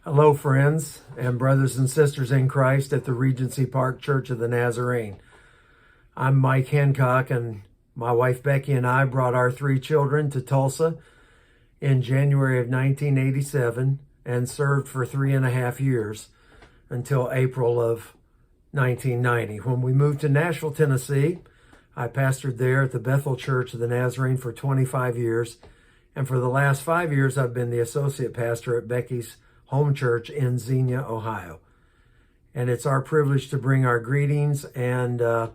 Hello, friends and brothers and sisters in Christ at the Regency Park Church of the Nazarene. I'm Mike Hancock, and my wife Becky and I brought our 3 children to Tulsa in January of 1987 and served for 3.5 years until April of 1990. When we moved to Nashville, Tennessee, I pastored there at the Bethel Church of the Nazarene for 25 years, and for the last 5 years I've been the associate pastor at Becky's home church in Xenia, Ohio. And it's our privilege to bring our greetings and to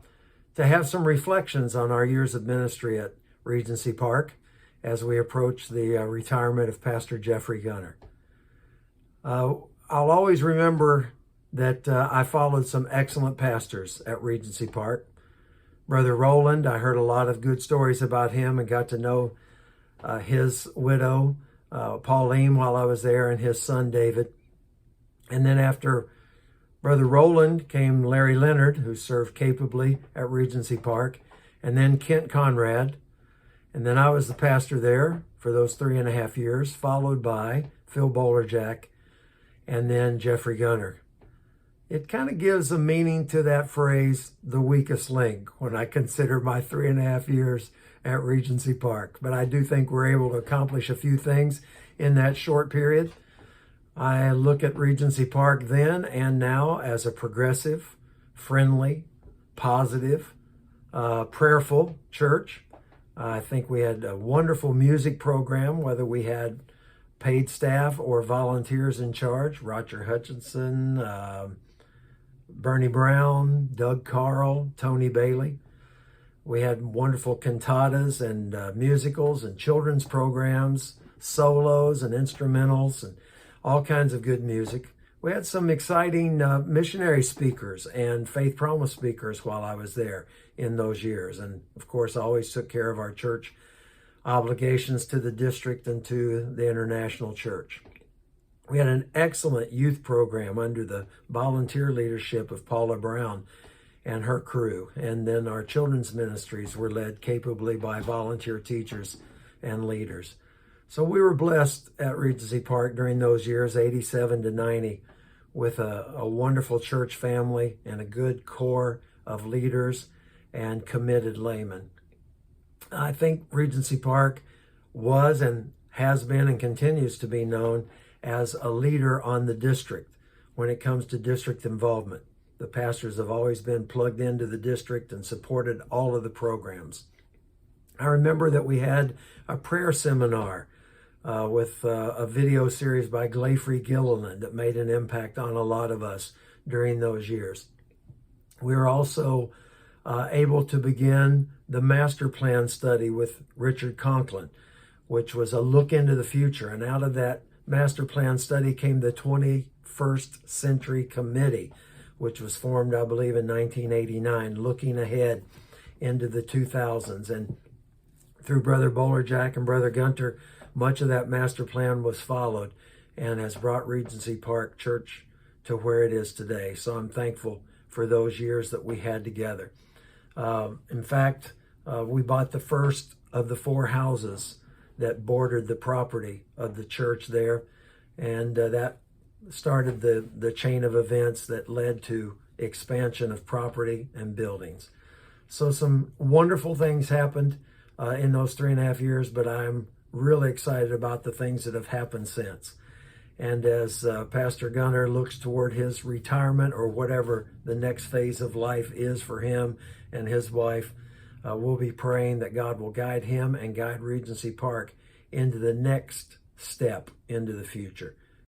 have some reflections on our years of ministry at Regency Park as we approach the retirement of Pastor Jeffrey Gunter. I'll always remember that I followed some excellent pastors at Regency Park. Brother Roland, I heard a lot of good stories about him and got to know his widow, Pauline, while I was there, and his son David. And then after Brother Roland came Larry Leonard, who served capably at Regency Park, and then Kent Conrad. And then I was the pastor there for those 3.5 years, followed by Phil Bolerjack, and then Jeffrey Gunter. It kind of gives a meaning to that phrase, the weakest link, when I consider my 3.5 years at Regency Park. But I do think we're able to accomplish a few things in that short period. I look at Regency Park then and now as a progressive, friendly, positive, prayerful church. I think we had a wonderful music program, whether we had paid staff or volunteers in charge. Roger Hutchinson, Bernie Brown, Doug Carl, Tony Bailey. We had wonderful cantatas and musicals and children's programs, solos and instrumentals, and all kinds of good music. We had some exciting missionary speakers and faith promise speakers while I was there in those years. And of course, I always took care of our church obligations to the district and to the international church. We had an excellent youth program under the volunteer leadership of Paula Brown and her crew. And then our children's ministries were led capably by volunteer teachers and leaders. So we were blessed at Regency Park during those years, 87 to 90, with a wonderful church family and a good core of leaders and committed laymen. I think Regency Park was and has been and continues to be known as a leader on the district when it comes to district involvement. The pastors have always been plugged into the district and supported all of the programs. I remember that we had a prayer seminar with a video series by Glaefrey Gilliland that made an impact on a lot of us during those years. We were also able to begin the master plan study with Richard Conklin, which was a look into the future. And out of that master plan study came the 21st Century Committee, which was formed, I believe, in 1989, looking ahead into the 2000s. And through Brother Bolerjack and Brother Gunter, much of that master plan was followed and has brought Regency Park Church to where it is today. So I'm thankful for those years that we had together. In fact, we bought the first of the 4 houses that bordered the property of the church there, and that started the chain of events that led to expansion of property and buildings. So some wonderful things happened in those 3.5 years, but I'm really excited about the things that have happened since. And as Pastor Gunter looks toward his retirement or whatever the next phase of life is for him and his wife, we'll be praying that God will guide him and guide Regency Park into the next step into the future.